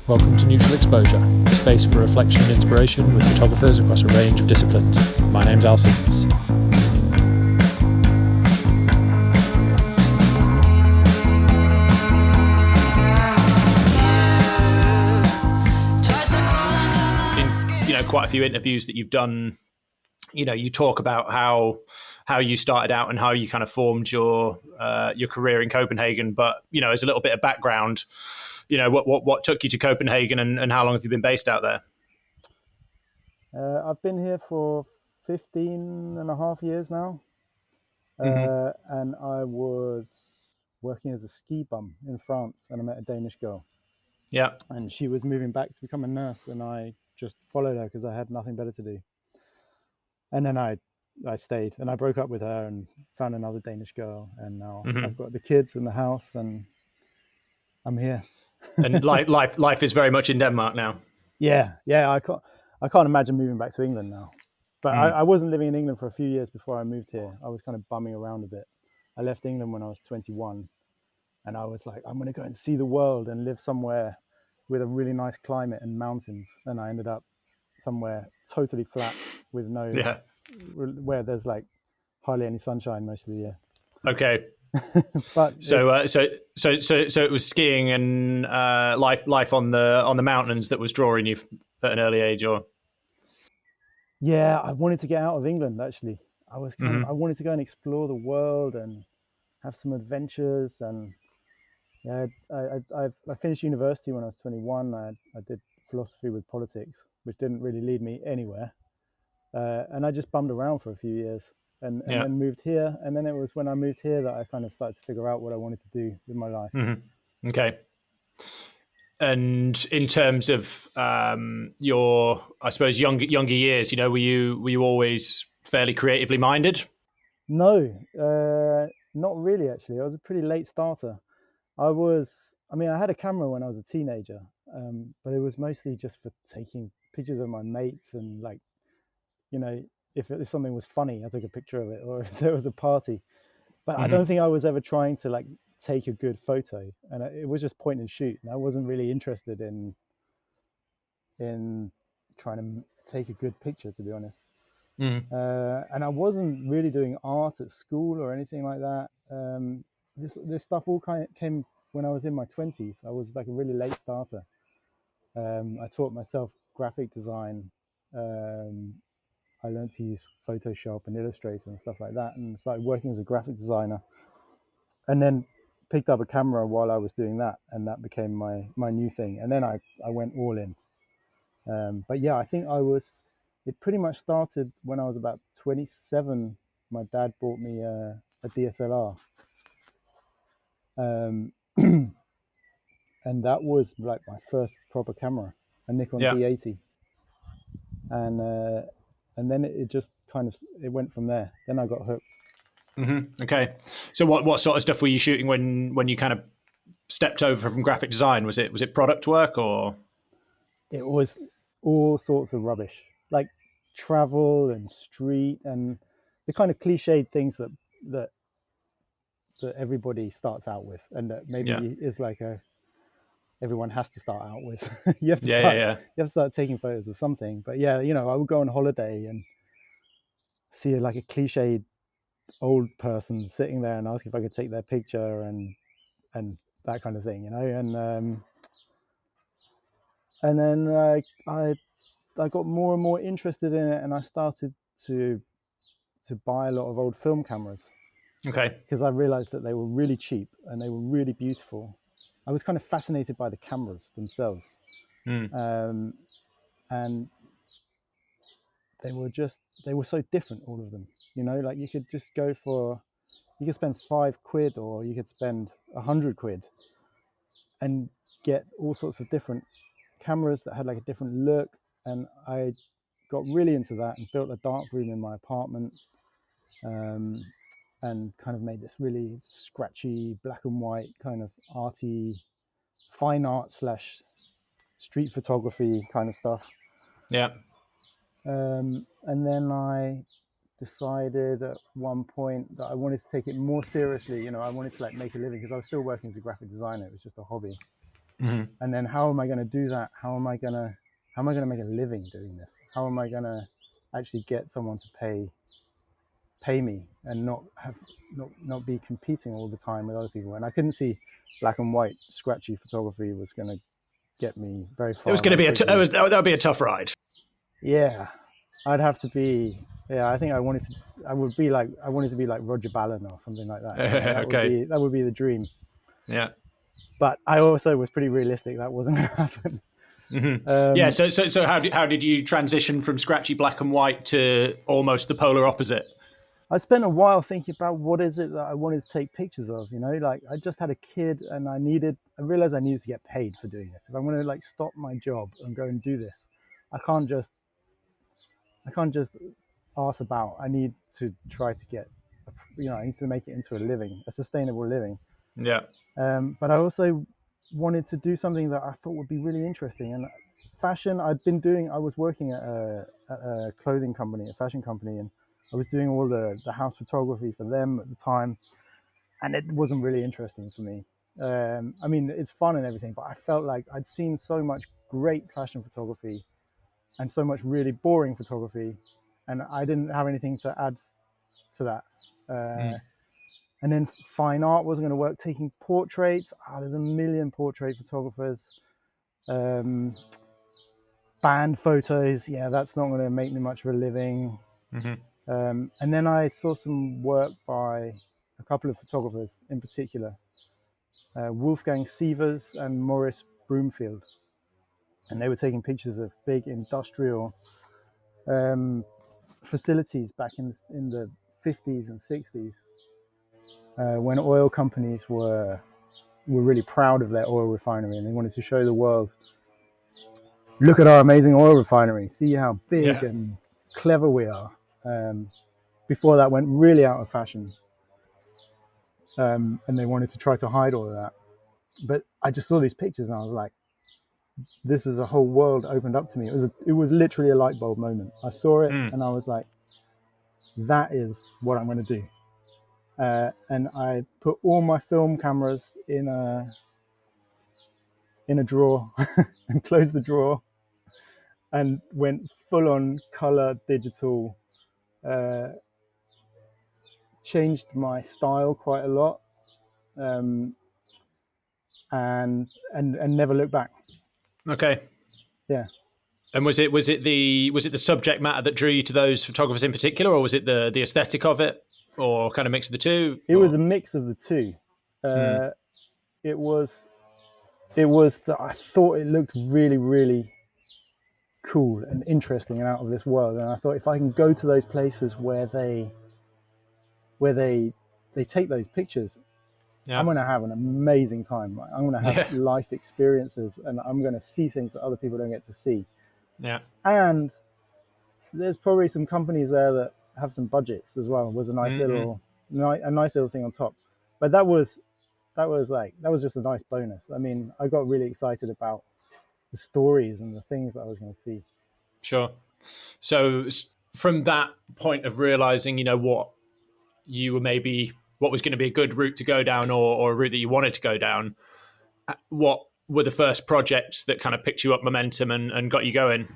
Welcome to Neutral Exposure, a space for reflection and inspiration with photographers across a range of disciplines. My name's Alastair. In quite a few interviews that you've done, you talk about how you started out and how you kind of formed your career in Copenhagen. But as a little bit of background, what took you to Copenhagen and how long have you been based out there? I've been here for 15 and a half years now. And I was working as a ski bum in France, and I met a Danish girl. Yeah. And she was moving back to become a nurse, and I just followed her because I had nothing better to do. And then I stayed, and I broke up with her and found another Danish girl, and now I've got the kids and the house, and I'm here. And life is very much in Denmark now. Yeah. I can't imagine moving back to England now. But I wasn't living in England for a few years before I moved here. I was kind of bumming around a bit. I left England when I was 21, and I was like, I'm going to go and see the world and live somewhere with a really nice climate and mountains. And I ended up somewhere totally flat with where there's like hardly any sunshine most of the year. Okay. But so it was skiing and life on the mountains that was drawing you at an early age, or? Yeah, I wanted to get out of England. Actually, I was I wanted to go and explore the world and have some adventures. And yeah, I finished university when I was 21. I did philosophy with politics, which didn't really lead me anywhere. And I just bummed around for a few years, and then moved here. And then it was when I moved here that I kind of started to figure out what I wanted to do with my life. Okay. And in terms of your, I suppose, younger years, were you always fairly creatively minded? No, not really. Actually, I was a pretty late starter. I had a camera when I was a teenager, but it was mostly just for taking pictures of my mates and if something was funny, I took a picture of it, or if there was a party. But I don't think I was ever trying to take a good photo, and it was just point and shoot. And I wasn't really interested in trying to take a good picture, to be honest. And I wasn't really doing art at school or anything like that. This stuff all kind of came when I was in my 20s. I was like a really late starter. I taught myself graphic design. I learned to use Photoshop and Illustrator and stuff like that, and started working as a graphic designer. And then picked up a camera while I was doing that, and that became my new thing. And then I went all in. But yeah, I think it pretty much started when I was about 27. My dad bought me a DSLR. And that was like my first proper camera, a Nikon D80. And then it just kind of, it went from there. Then I got hooked. Okay. So what sort of stuff were you shooting when you kind of stepped over from graphic design? Was it product work, or? It was all sorts of rubbish, like travel and street and the kind of cliched things that everybody starts out with, and that maybe is like everyone has to start out with. You have to you have to start taking photos of something. But yeah, I would go on holiday and see like a cliched old person sitting there and ask if I could take their picture and that kind of thing, and then I got more and more interested in it, and I started to buy a lot of old film cameras. Okay. Because I realized that they were really cheap and they were really beautiful. I was kind of fascinated by the cameras themselves. And they were so different, all of them. Like you could just you could spend £5 or you could spend £100 and get all sorts of different cameras that had like a different look. And I got really into that and built a dark room in my apartment. And kind of made this really scratchy black and white kind of arty, fine art / street photography kind of stuff. Yeah. And then I decided at one point that I wanted to take it more seriously. I wanted to make a living, because I was still working as a graphic designer. It was just a hobby. And then how am I going to do that? How am I going to make a living doing this? How am I going to actually get someone to pay me and not be competing all the time with other people? And I couldn't see black and white scratchy photography was going to get me very It was far going to very be quickly. that would be a tough ride. Yeah, I'd have to be. Yeah, I think I wanted to. I wanted to be like Roger Ballon or something like that. You know, Okay. that would be the dream. Yeah. But I also was pretty realistic. That wasn't going to happen. Yeah. So how did you transition from scratchy black and white to almost the polar opposite? I spent a while thinking about what is it that I wanted to take pictures of. You know, like I just had a kid, and I realized I needed to get paid for doing this. If I'm going to like stop my job and go and do this, I can't just arse about. I need to try to get, I need to make it into a living, a sustainable living. Yeah. But I also wanted to do something that I thought would be really interesting. And fashion, I was working at a clothing company, a fashion company, and I was doing all the house photography for them at the time. And it wasn't really interesting for me. I mean, it's fun and everything, but I felt like I'd seen so much great fashion photography and so much really boring photography, and I didn't have anything to add to that. And then fine art wasn't going to work. Taking portraits, there's a million portrait photographers. Um, Band photos, yeah, that's not going to make me much of a living. And then I saw some work by a couple of photographers in particular, Wolfgang Sievers and Maurice Broomfield, and they were taking pictures of big industrial facilities back in the 50s and 60s, when oil companies were really proud of their oil refinery, and they wanted to show the world, look at our amazing oil refinery, see how big Yeah. and clever we are. Before that went really out of fashion, and they wanted to try to hide all of that. But I just saw these pictures and I was like, this was a whole world opened up to me. It was literally a light bulb moment. I saw it and I was like, that is what I'm going to do. And I put all my film cameras in a drawer and closed the drawer and went full on color digital. Changed my style quite a lot, and never looked back. Okay. Yeah. And was it the subject matter that drew you to those photographers in particular, or was it the aesthetic of it, or kind of mix of the two? It was a mix of the two. It was that I thought it looked really, really cool and interesting and out of this world, and I thought if I can go to those places where they take those pictures, I'm going to have an amazing time. I'm going to have life experiences, and I'm going to see things that other people don't get to see. Yeah. And there's probably some companies there that have some budgets as well. It was a nice little thing on top. But that was just a nice bonus. I mean, I got really excited about the stories and the things that I was going to see. Sure. So from that point of realizing, what you were what was going to be a good route to go down, or a route that you wanted to go down, what were the first projects that kind of picked you up momentum and got you going?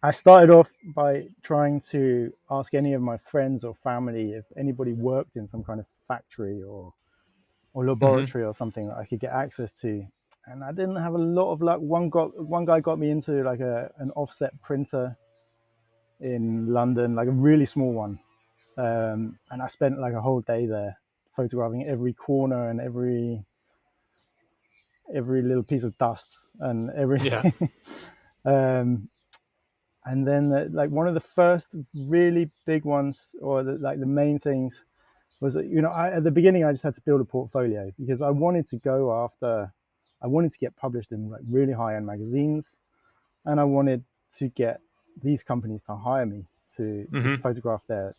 I started off by trying to ask any of my friends or family if anybody worked in some kind of factory or laboratory or something that I could get access to. And I didn't have a lot of luck. One guy got me into like an offset printer in London, like a really small one. And I spent like a whole day there photographing every corner and every little piece of dust and everything. And then like one of the first really big ones, or the main things, was that, at the beginning I just had to build a portfolio because I wanted to get published in like really high-end magazines, and I wanted to get these companies to hire me to photograph their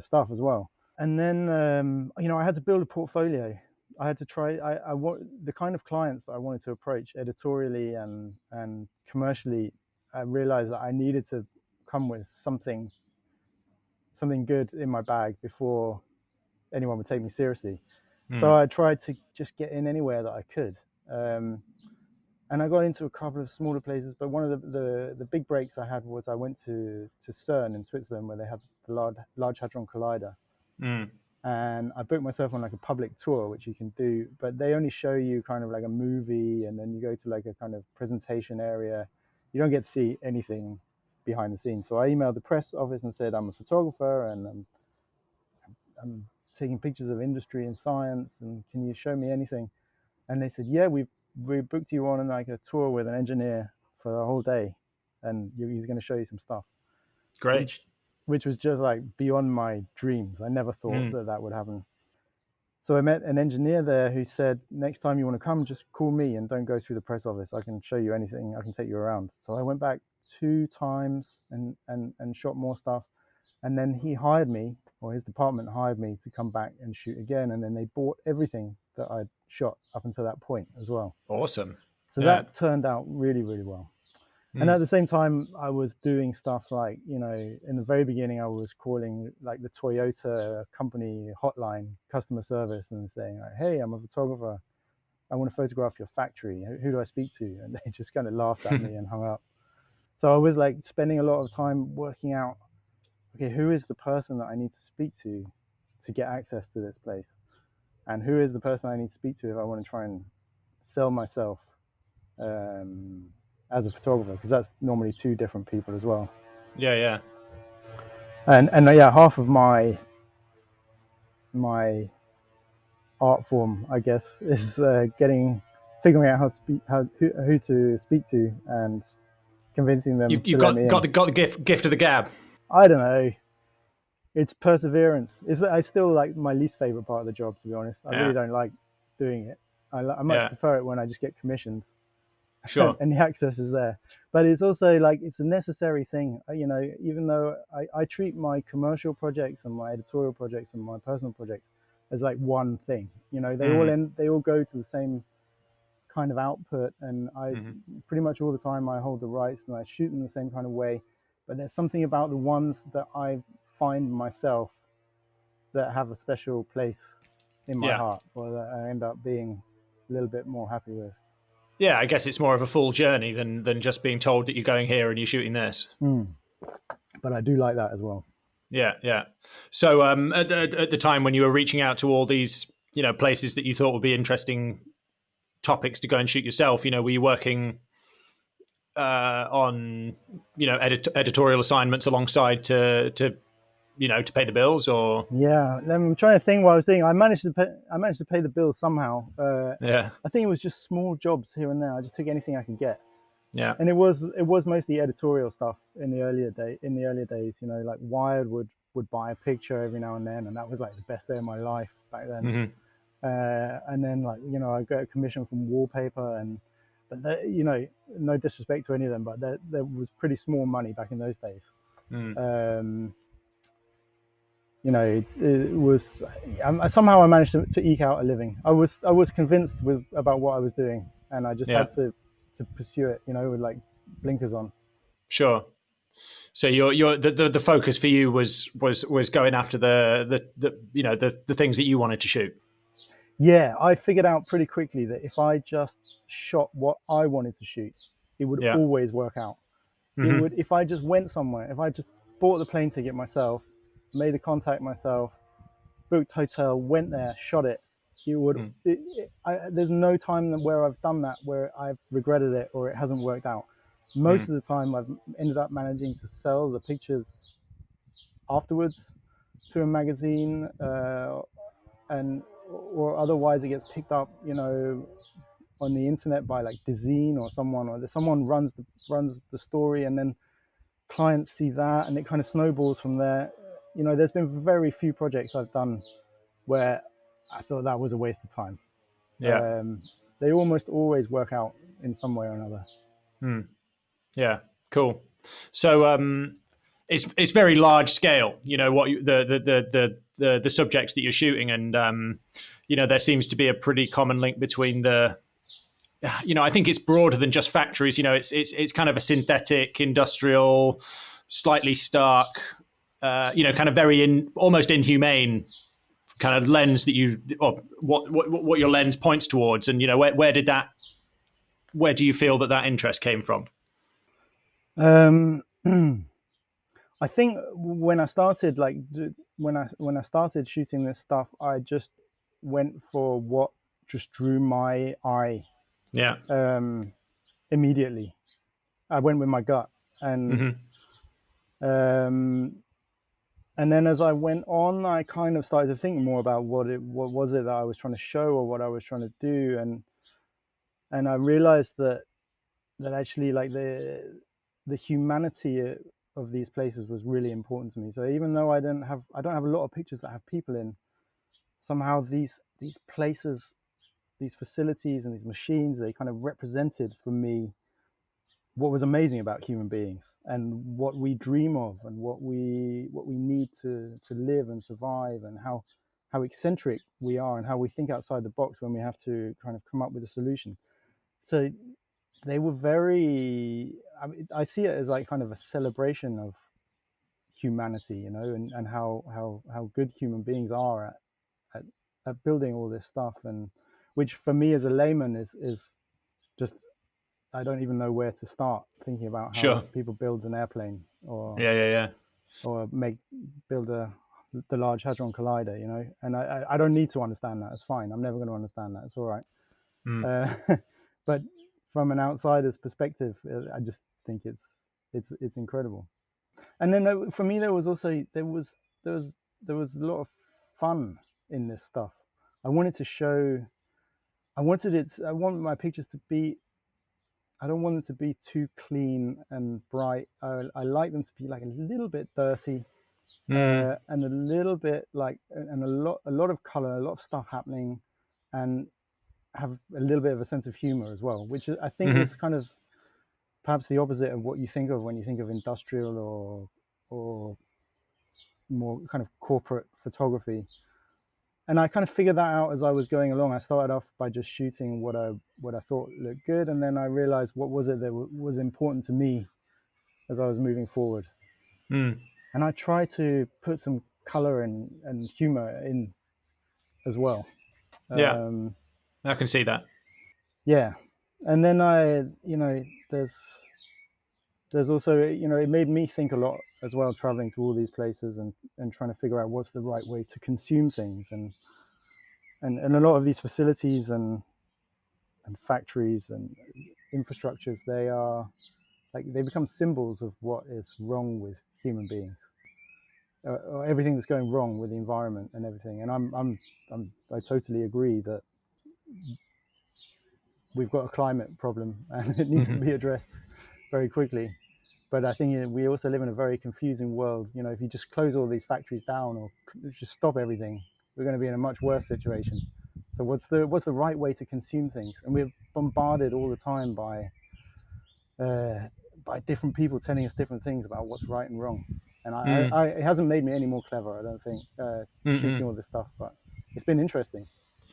stuff as well. And then I had to build a portfolio. I had to try. I want the kind of clients that I wanted to approach editorially and commercially. I realized that I needed to come with something good in my bag before anyone would take me seriously. So I tried to just get in anywhere that I could. and I got into a couple of smaller places. But one of the big breaks I had was I went to CERN in Switzerland, where they have the Large Hadron Collider, Mm. and I booked myself on like a public tour, which you can do, but they only show you kind of like a movie, and then you go to like a kind of presentation area. You don't get to see anything behind the scenes. So I emailed the press office and said, I'm a photographer, and I'm taking pictures of industry and science, and can you show me anything? And they said, yeah, we booked you on like a tour with an engineer for a whole day, and he's going to show you some stuff, Great. which was just like beyond my dreams. I never thought Mm. that would happen. So I met an engineer there who said, next time you want to come, just call me and don't go through the press office. I can show you anything. I can take you around. So I went back 2 times and shot more stuff. And then he hired me, or his department hired me to come back and shoot again. And then they bought everything that I'd shot up until that point as well. Awesome. So Yeah. that turned out really, really well. And at the same time, I was doing stuff like, you know, in the very beginning, I was calling like the Toyota company hotline customer service and saying, like, hey, I'm a photographer. I want to photograph your factory. Who do I speak to? And they just kind of laughed at me and hung up. So I was like spending a lot of time working out, okay, who is the person that I need to speak to get access to this place? And who is the person I need to speak to if I want to try and sell myself as a photographer, because that's normally 2 different people as well. Yeah. And yeah, half of my art form, I guess, is figuring out who to speak to and convincing them You've to let me in. got the gift of the gab. I don't know. It's perseverance. I still like my least favorite part of the job, to be honest. I really don't like doing it. I much prefer it when I just get commissioned. Sure. And the access is there. But it's also like, it's a necessary thing. You know, even though I treat my commercial projects and my editorial projects and my personal projects as like one thing, you know, they all go to the same kind of output. And I pretty much all the time I hold the rights and I shoot them the same kind of way. But there's something about the ones that I find myself that have a special place in my heart, or that I end up being a little bit more happy with. Yeah, I guess it's more of a full journey than just being told that you're going here and you're shooting this. But I do like that as well. Yeah. So at the time when you were reaching out to all these, you know, places that you thought would be interesting topics to go and shoot yourself, you know, were you working on, you know, editorial assignments alongside to you know, to pay the bills? Or yeah, I'm trying to think what I was doing. I managed to pay the bills somehow. I think it was just small jobs here and there. I just took anything I could get. Yeah. And it was mostly editorial stuff in the earlier days. You know, like Wired would buy a picture every now and then, and that was like the best day of my life back then. And then, like, you know, I got a commission from Wallpaper, but you know, no disrespect to any of them, but there was pretty small money back in those days. You know, it was somehow I managed to eke out a living. I was convinced about what I was doing, and I just had to pursue it, you know, with like blinkers on. Sure. So the focus for you was going after the you know, the things that you wanted to shoot. Yeah, I figured out pretty quickly that if I just shot what I wanted to shoot, it would always work out. It would, if I just went somewhere, if I just bought the plane ticket myself, made the contact myself, booked hotel, went there, shot it. It would. There's no time where I've done that where I've regretted it or it hasn't worked out. Most of the time, I've ended up managing to sell the pictures afterwards to a magazine, or otherwise it gets picked up, you know, on the internet by like Dezeen or someone runs the story, and then clients see that, and it kind of snowballs from there. You know, there's been very few projects I've done where I thought that was a waste of time. Yeah. They almost always work out in some way or another. Yeah, cool. So it's very large scale, you know, what the subjects that you're shooting, and you know, there seems to be a pretty common link between the, you know, I think it's broader than just factories. You know, it's kind of a synthetic, industrial, slightly stark, you know, kind of very almost inhumane kind of lens that you, or what your lens points towards. And, you know, where did that where do you feel that interest came from? Um, I think when I started, when I started shooting this stuff, I just went for what just drew my eye Yeah. um, immediately. I went with my gut, Mm-hmm. um, and then as I went on, I kind of started to think more about what was it that I was trying to show or what I was trying to do, and I realized that actually like the humanity of these places was really important to me. So even though I don't have a lot of pictures that have people in, somehow these places, these facilities and these machines, they kind of represented for me what was amazing about human beings and what we dream of and what we need to live and survive, and how eccentric we are and how we think outside the box when we have to kind of come up with a solution. So they were very, I see it as like kind of a celebration of humanity, and how good human beings are at, at building all this stuff, and which for me as a layman is just, I don't even know where to start thinking about Sure. how people build an airplane, or Yeah, yeah, yeah. or build the Large Hadron Collider, and I don't need to understand that. It's fine. I'm never going to understand that. It's all right. Mm. But from an outsider's perspective, I just think it's incredible. And then for me, there was there was a lot of fun in this stuff. I wanted to show. I want my pictures to be. I don't want them to be too clean and bright. I like them to be like a little bit dirty, Mm. and a little bit like, and a lot of color, a lot of stuff happening, and have a little bit of a sense of humor as well, which I think Mm-hmm. is kind of perhaps the opposite of what you think of when you think of industrial or more kind of corporate photography. And I kind of figured that out as I was going along. I started off by just shooting what I thought looked good, and then I realized what was it that was important to me as I was moving forward. Mm. And I try to put some color and humor in as well. Yeah, Um, I can see that. yeah, and then there's also, it made me think a lot as well, traveling to all these places and trying to figure out what's the right way to consume things, and a lot of these facilities and factories and infrastructures, they are like, they become symbols of what is wrong with human beings, or everything that's going wrong with the environment and everything. And I totally agree that we've got a climate problem and it needs to Mm-hmm. be addressed very quickly. But I think we also live in a very confusing world. If you just close all these factories down or just stop everything, we're going to be in a much worse situation. So what's the right way to consume things? And we're bombarded all the time uh, by different people telling us different things about what's right and wrong. And Mm. it hasn't made me any more clever, I don't think, shooting Mm-mm. all this stuff, but it's been interesting.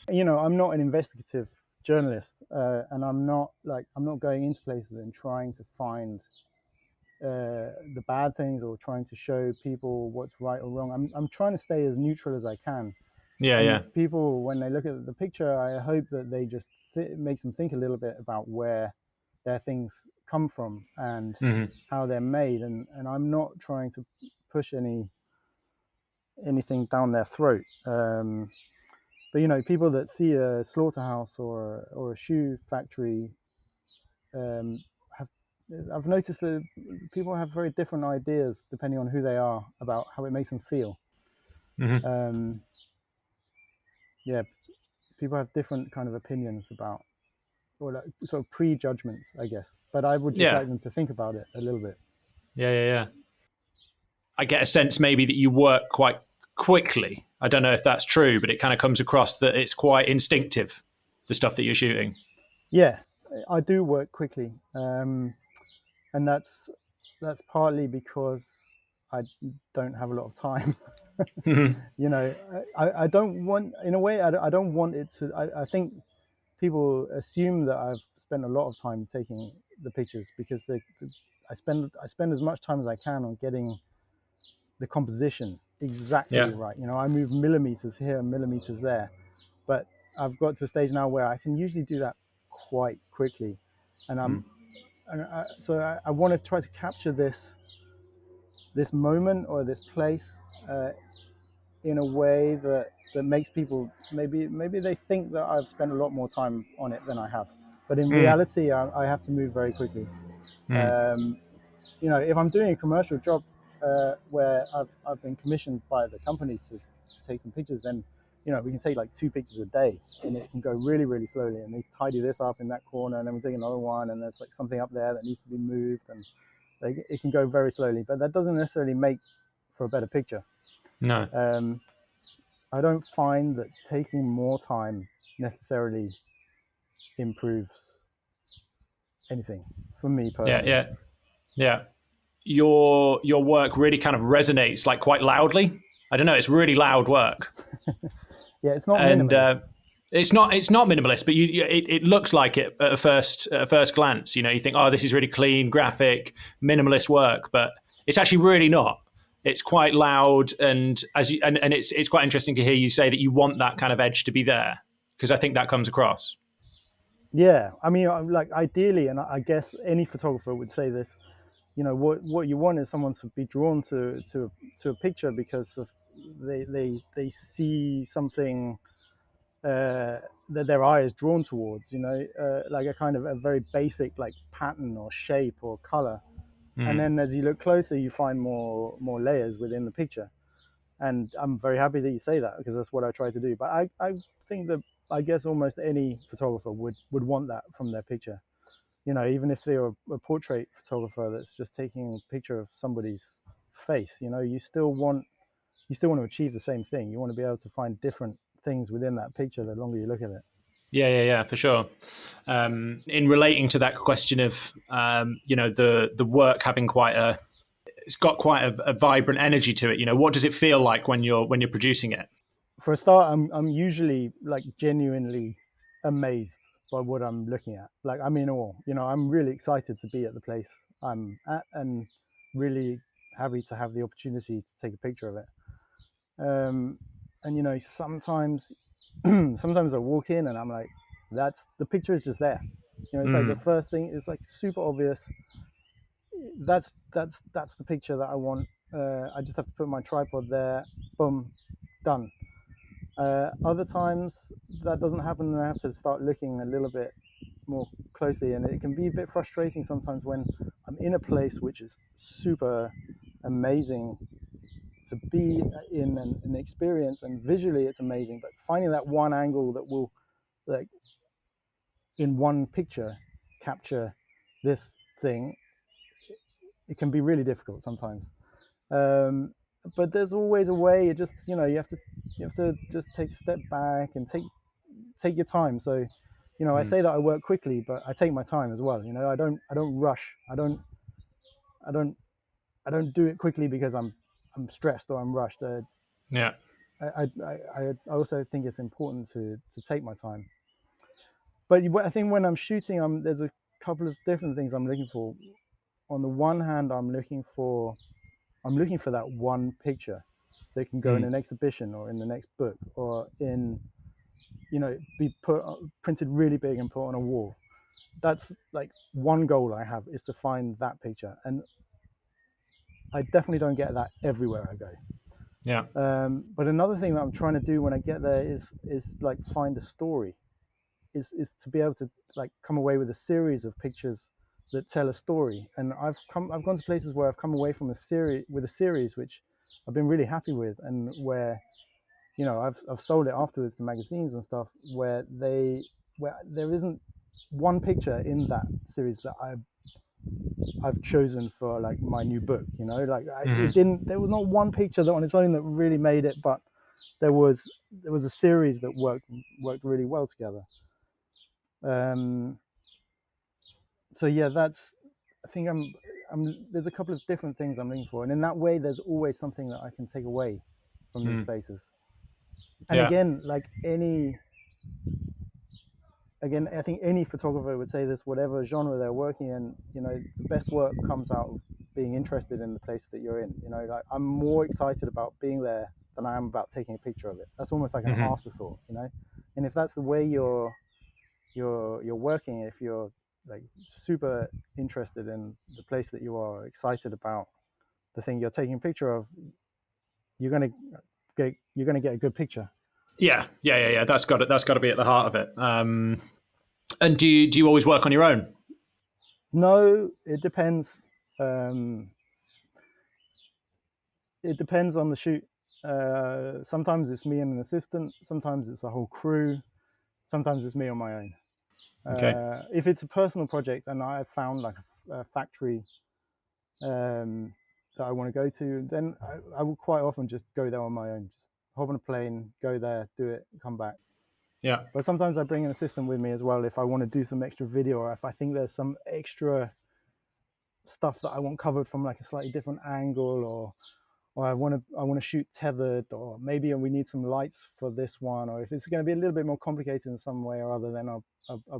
I'm not an investigative journalist, and I'm not going into places and trying to find the bad things or trying to show people what's right or wrong. I'm trying to stay as neutral as I can. Yeah, And yeah. people, when they look at the picture, I hope that they just it makes them think a little bit about where their things come from and Mm-hmm. how they're made. And I'm not trying to push anything down their throat. But people that see a slaughterhouse or a shoe factory, have I've noticed that people have very different ideas depending on who they are about how it makes them feel. Mm-hmm. Um, yeah, people have different kind of opinions about, or like sort of prejudgments, I guess. But I would just Yeah, like them to think about it a little bit. yeah, yeah, yeah. I get a sense maybe that you work quite quickly. I don't know if that's true, but it kind of comes across that it's quite instinctive, the stuff that you're shooting. Yeah, I do work quickly, and that's partly because I don't have a lot of time. Mm-hmm. I don't want, in a way, I don't want it to. I think people assume that I've spent a lot of time taking the pictures because I spend as much time as I can on getting the composition exactly Yeah. right. I move millimeters here and millimeters there, but I've got to a stage now where I can usually do that quite quickly. and Mm. I want to try to capture this moment or this place in a way that makes people, maybe they think that I've spent a lot more time on it than I have, but in Mm. reality, I have to move very quickly. Mm. Um, if I'm doing a commercial job where I've been commissioned by the company to take some pictures, then we can take like 2 pictures a day, and it can go really, really slowly. And they tidy this up in that corner, and then we take another one, and there's like something up there that needs to be moved, and it can go very slowly. But that doesn't necessarily make for a better picture. No. Um, I don't find that taking more time necessarily improves anything for me Yeah. personally. Yeah. Yeah. Your work really kind of resonates like quite loudly. I don't know. It's really loud work, Yeah, it's not and minimalist. it's not minimalist, but it looks like it at a first glance. You think, oh, this is really clean, graphic, minimalist work, but it's actually really not. It's quite loud, and and it's quite interesting to hear you say that you want that kind of edge to be there, because I think that comes across. Yeah, I mean, like ideally, and I guess any photographer would say this. What you want is someone to be drawn to a picture because of they see something that their eye is drawn towards. Like a kind of a very basic like pattern or shape or color, and Mm. then as you look closer, you find more layers within the picture. And I'm very happy that you say that because that's what I try to do. But I think that I guess almost any photographer would want that from their picture. Even if they're a portrait photographer that's just taking a picture of somebody's face, you still want to achieve the same thing. You want to be able to find different things within that picture the longer you look at it. Yeah, yeah, yeah, for sure. In relating to that question of the work having it's got quite a vibrant energy to it. What does it feel like when you're producing it? For a start, I'm usually like genuinely amazed by what I'm looking at. Like I'm in awe. I'm really excited to be at the place I'm at, and really happy to have the opportunity to take a picture of it. Um, and sometimes sometimes I walk in and I'm like, that's the picture is just there. It's like the Mm. first thing. It's like super obvious. That's the picture that I want. I just have to put my tripod there. Boom, done. Other times that doesn't happen, and I have to start looking a little bit more closely, and it can be a bit frustrating sometimes when I'm in a place which is super amazing to be in an experience, and visually it's amazing, but finding that one angle that will, like, in one picture capture this thing, it can be really difficult sometimes. um, but there's always a way. You just you have to just take a step back and take your time. So I Mm. say that I work quickly, but I take my time as well. I don't rush. I don't do it quickly because I'm stressed or I'm rushed. Yeah. I also think it's important to take my time. But I think when I'm shooting, there's a couple of different things I'm looking for. On the one hand, I'm looking for that one picture that can go in Mm. an exhibition or in the next book, or be printed really big and put on a wall. That's like one goal I have, is to find that picture, and I definitely don't get that everywhere I go. Yeah. But another thing that I'm trying to do when I get there is like find a story, is to be able to like come away with a series of pictures that tell a story. And I've gone to places where I've come away from a series which I've been really happy with, and where I've sold it afterwards to magazines and stuff, where there isn't one picture in that series that I've chosen for like my new book. Like it Hmm. didn't. There was not one picture that on its own that really made it, but there was a series that worked really well together. Um, so yeah, I think there's a couple of different things I'm looking for, and in that way, there's always something that I can take away from these Mm. places. And Yeah. again, like I think any photographer would say this, whatever genre they're working in, the best work comes out of being interested in the place that you're in. Like I'm more excited about being there than I am about taking a picture of it. That's almost like an Hmm. afterthought. And if that's the way you're working, if you're like super interested in the place that you are, excited about the thing you're taking a picture of, you're gonna get a good picture. Yeah. That's got it. That's got to be at the heart of it. And do you always work on your own? No, it depends. Um, it depends on the shoot. Sometimes it's me and an assistant. Sometimes it's a whole crew. Sometimes it's me on my own. Okay. If it's a personal project and I have found like a factory that I want to go to, then I will quite often just go there on my own. Just hop on a plane, go there, do it, come back. Yeah. But sometimes I bring an assistant with me as well if I want to do some extra video, or if I think there's some extra stuff that I want covered from like a slightly different angle, or I want to shoot tethered, or maybe we need some lights for this one, or if it's going to be a little bit more complicated in some way or other, then I'll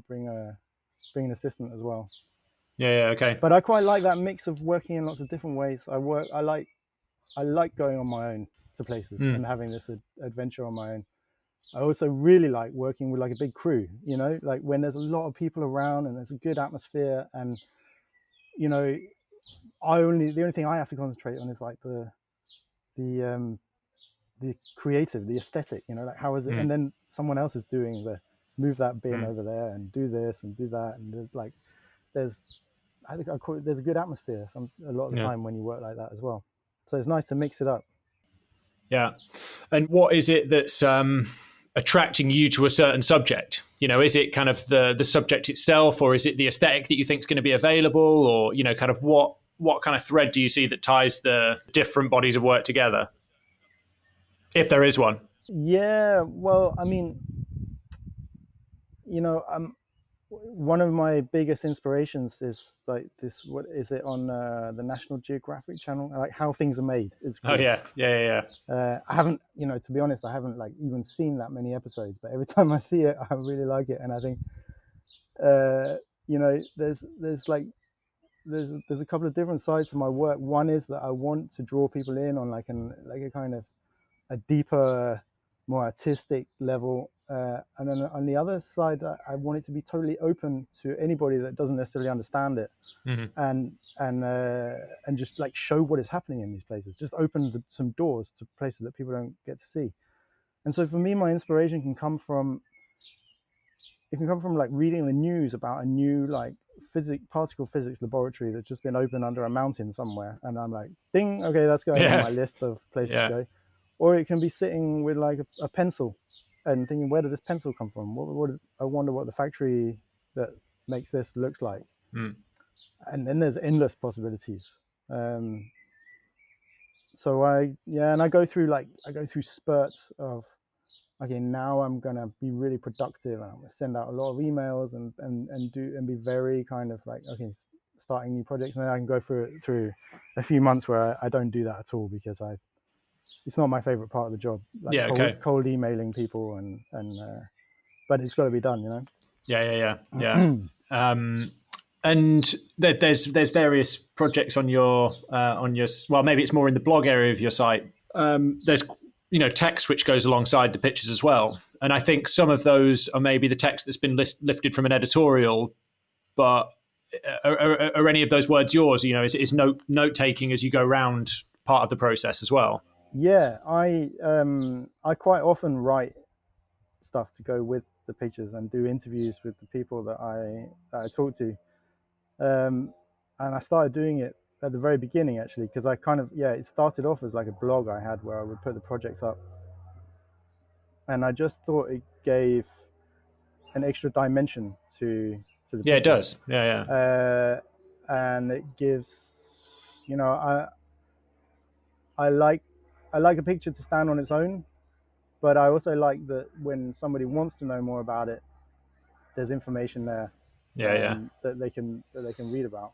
bring an assistant as well. Yeah. Okay. But I quite like that mix of working in lots of different ways. I like going on my own to places and having this adventure on my own. I also really like working with like a big crew, like when there's a lot of people around and there's a good atmosphere, and you know, the only thing I have to concentrate on is like the the creative, the aesthetic, like how is it, and then someone else is doing the move that bin over there and do this and do that, and there's I think there's a good atmosphere a lot of the Yeah. time when you work like that as well. So it's nice to mix it up. Yeah. And what is it that's attracting you to a certain subject? Is it kind of the subject itself, or is it the aesthetic that you think is going to be available, or kind of what kind of thread do you see that ties the different bodies of work together, if there is one? Yeah, well, I mean, one of my biggest inspirations is like this. What is it on the National Geographic channel? Like how things are made. It's Oh called. yeah. I haven't, to be honest, I haven't like even seen that many episodes, but every time I see it, I really like it, and I think, there's like there's a couple of different sides to my work. One is that I want to draw people in on like a kind of a deeper, more artistic level, and then on the other side, I want it to be totally open to anybody that doesn't necessarily understand it, and just like show what is happening in these places. Just open some doors to places that people don't get to see. And so for me, my inspiration can come from like reading the news about a new like particle physics laboratory that's just been opened under a mountain somewhere, and I'm like, ding, okay, that's going on Yeah. my list of places to Yeah. go. Or it can be sitting with like a pencil and thinking, where did this pencil come from? I wonder what the factory that makes this looks like. And then there's endless possibilities. So and I go through spurts of, okay, now I'm gonna be really productive, and I'm gonna send out a lot of emails and be very kind of like, okay, starting new projects, and then I can go through a few months where I don't do that at all, because it's not my favorite part of the job, like Yeah. Okay. cold emailing people, but it's got to be done. Yeah. And there's various projects on your well, maybe it's more in the blog area of your site. There's text which goes alongside the pictures as well, and I think some of those are maybe the text that's been lifted from an editorial. But are any of those words yours? Is note taking as you go around part of the process as well? Yeah, I quite often write stuff to go with the pictures and do interviews with the people that I talk to. And I started doing it at the very beginning, actually, because it started off as like a blog I had where I would put the projects up, and I just thought it gave an extra dimension to the Yeah, it pictures. does. Yeah. And it gives, I like a picture to stand on its own, but I also like that when somebody wants to know more about it, there's information there, Yeah. that they can read about.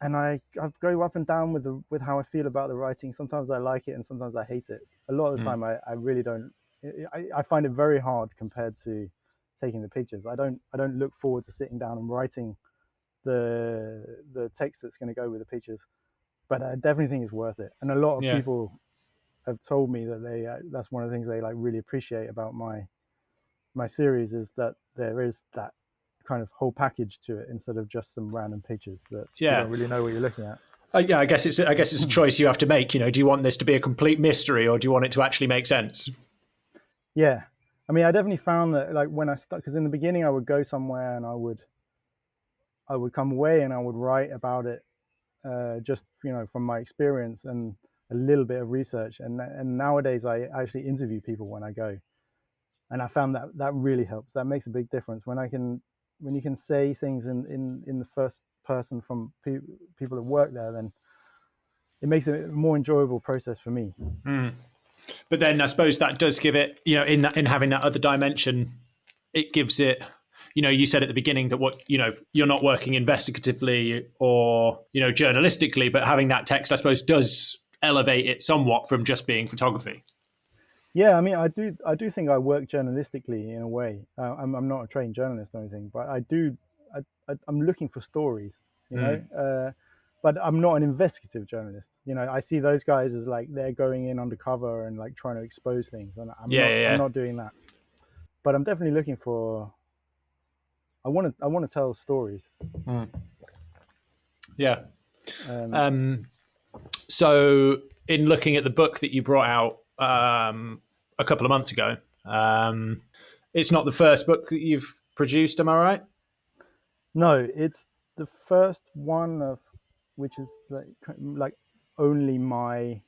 And I go up and down with how I feel about the writing. Sometimes I like it, and sometimes I hate it. A lot of the time, I really don't. I find it very hard compared to taking the pictures. I don't look forward to sitting down and writing the text that's going to go with the pictures, but I definitely think it's worth it. And a lot of Yeah. people have told me that that's one of the things they like really appreciate about my series, is that there is that kind of whole package to it instead of just some random pictures that you Yeah. don't really know what you're looking at. Yeah, I guess it's a choice you have to make. Do you want this to be a complete mystery, or do you want it to actually make sense? Yeah, I mean, I definitely found that like when I start, because in the beginning I would go somewhere and I would come away and I would write about it, just from my experience and a little bit of research. And nowadays I actually interview people when I go, and I found that that really helps. That makes a big difference when you can say things in the first person from people that work there, then it makes it a more enjoyable process for me. But then I suppose that does give it, in having that other dimension, it gives it. You said at the beginning that you're not working investigatively or journalistically, but having that text, I suppose, does elevate it somewhat from just being photography. Yeah, I mean, I do think I work journalistically in a way. I'm not a trained journalist or anything, but I do. I'm looking for stories, you know. But I'm not an investigative journalist. I see those guys as like they're going in undercover and like trying to expose things, and I'm Yeah, not. yeah, I'm yeah. not doing that. But I'm definitely looking for. I want to tell stories. Yeah. Um, So, in looking at the book that you brought out a couple of months ago, it's not the first book that you've produced, am I right? no, it's the first one of which is like only my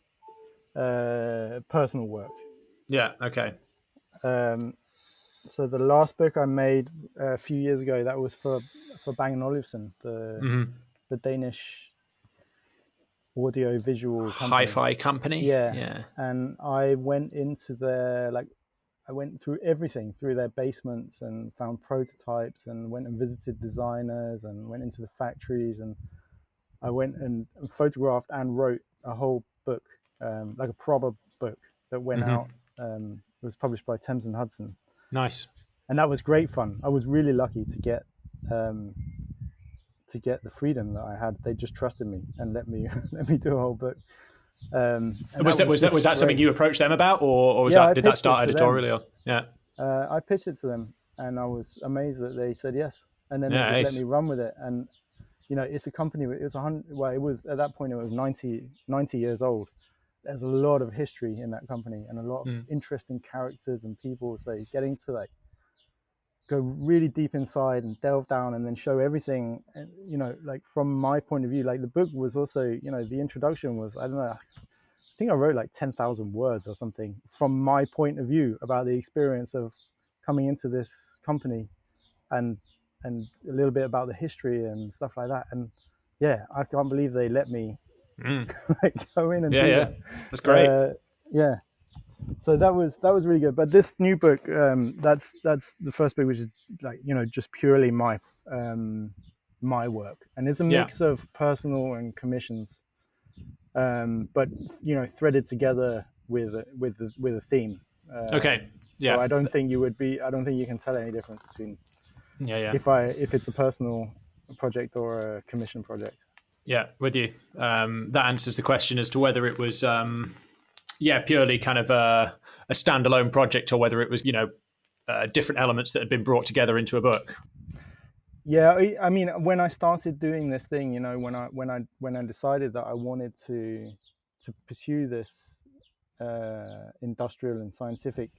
personal work. Yeah. Okay. Um, so the last book I made a few years ago, that was for Bang& Olufsen, the Danish audio visual company. Hi-fi company. Yeah, Yeah. and I went into their I went through everything through their basements and found prototypes and went and visited designers and went into the factories, and I went and photographed and wrote a whole book, like a proper book that went out. It was published by Thames and Hudson, Nice. and that was great fun. I was really lucky um, to get the freedom that I had. They just trusted me and let me let me do a whole book. And Was that that was was that just was that something great. you approached them about, or was Yeah, that I did that pitched it start to them. editorially? Or, yeah. I pitched it to them, and I was amazed that they said yes. And then they Yeah. just let Nice. me run with it. And it's a company. It was 100. Well, it was at that point. It was 90 years old. There's a lot of history in that company and a lot of interesting characters and people. So getting to like go really deep inside and delve down and then show everything, and like from my point of view, like the book was also, the introduction was, I don't know, I think I wrote like 10,000 words or something from my point of view about the experience of coming into this company, and a little bit about the history and stuff like that. And yeah, I can't believe they let me like go in and Yeah. do Yeah. that. That's great. Yeah, so that was really good. But this new book, that's the first book, which is like just purely my work, and it's a Yeah. mix of personal and commissions, but threaded together with a theme. Okay. So Yeah. I don't think you can tell any difference between Yeah. Yeah. if it's a personal project or a commission project. Yeah. With you. That answers the question as to whether it was purely kind of a standalone project or whether it was different elements that had been brought together into a book. Yeah, I mean, when I started doing this thing, when I decided that I wanted to pursue this industrial and scientific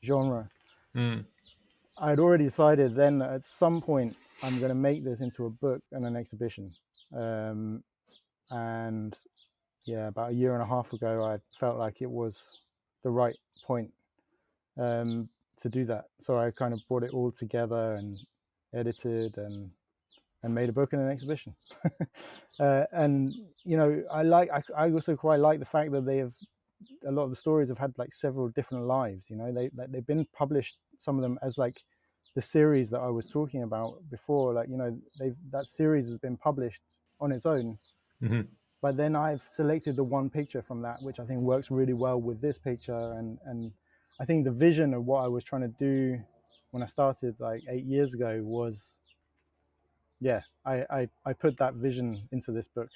genre, I had already decided then that at some point I'm going to make this into a book and an exhibition. And yeah, about a year and a half ago, I felt like it was the right point to do that. So I kind of brought it all together and edited and made a book and an exhibition. And I also quite like the fact that a lot of the stories have had like several different lives. They've been published, some of them, as like the series that I was talking about before. Like that series has been published on its own. But then I've selected the one picture from that, which I think works really well with this picture. And I think the vision of what I was trying to do when I started like 8 years ago was, yeah, I put that vision into this book.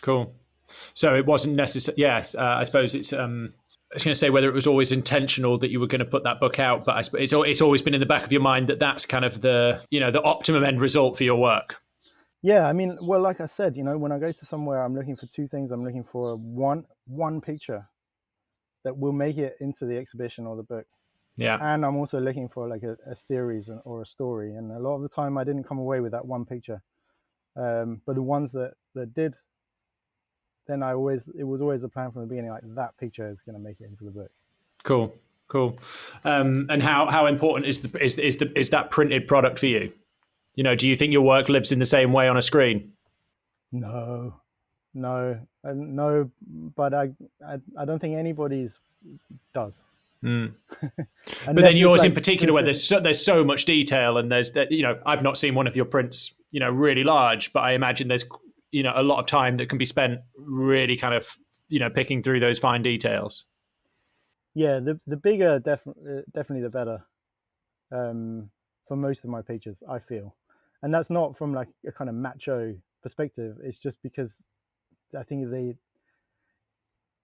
Cool. So it wasn't necessary. Yes, I suppose it's. was going to say whether it was always intentional that you were going to put that book out, but I suppose it's always been in the back of your mind that that's kind of the, the optimum end result for your work. Yeah, I mean, well, like I said, when I go to somewhere, I'm looking for two things. I'm looking for one picture that will make it into the exhibition or the book. Yeah. And I'm also looking for like a series or a story. And a lot of the time I didn't come away with that one picture. But the ones that did, then it was always the plan from the beginning, like that picture is going to make it into the book. Cool. And how important is that printed product for you? Do you think your work lives in the same way on a screen? No, but I don't think anybody's does. But then yours in particular, where there's so much detail, and there's that, I've not seen one of your prints, really large, but I imagine there's, a lot of time that can be spent really kind of, picking through those fine details. Yeah, the bigger, definitely the better, for most of my pictures, I feel. And that's not from like a kind of macho perspective. It's just because I think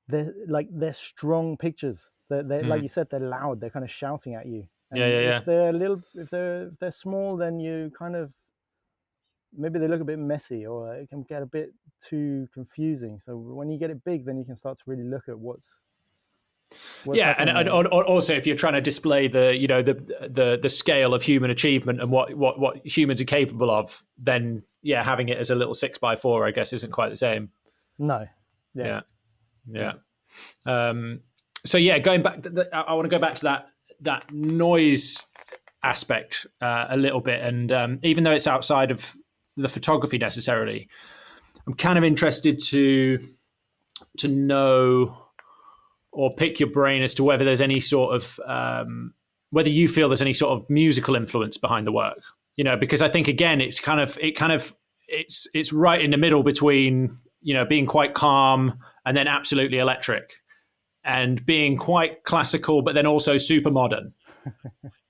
they're strong pictures. They're like you said, they're loud. They're kind of shouting at you. And yeah. if they're small, then you kind of, maybe they look a bit messy, or it can get a bit too confusing. So when you get it big, then you can start to really look at what's and also if you're trying to display the scale of human achievement and what humans are capable of, then having it as a little 6x4, I guess, isn't quite the same. No. Yeah. So going back, I want to go back to that noise aspect a little bit, and even though it's outside of the photography necessarily, I'm kind of interested to know or pick your brain as to whether there's any sort of whether you feel there's any sort of musical influence behind the work. Because I think again it's right in the middle between being quite calm and then absolutely electric, and being quite classical but then also super modern.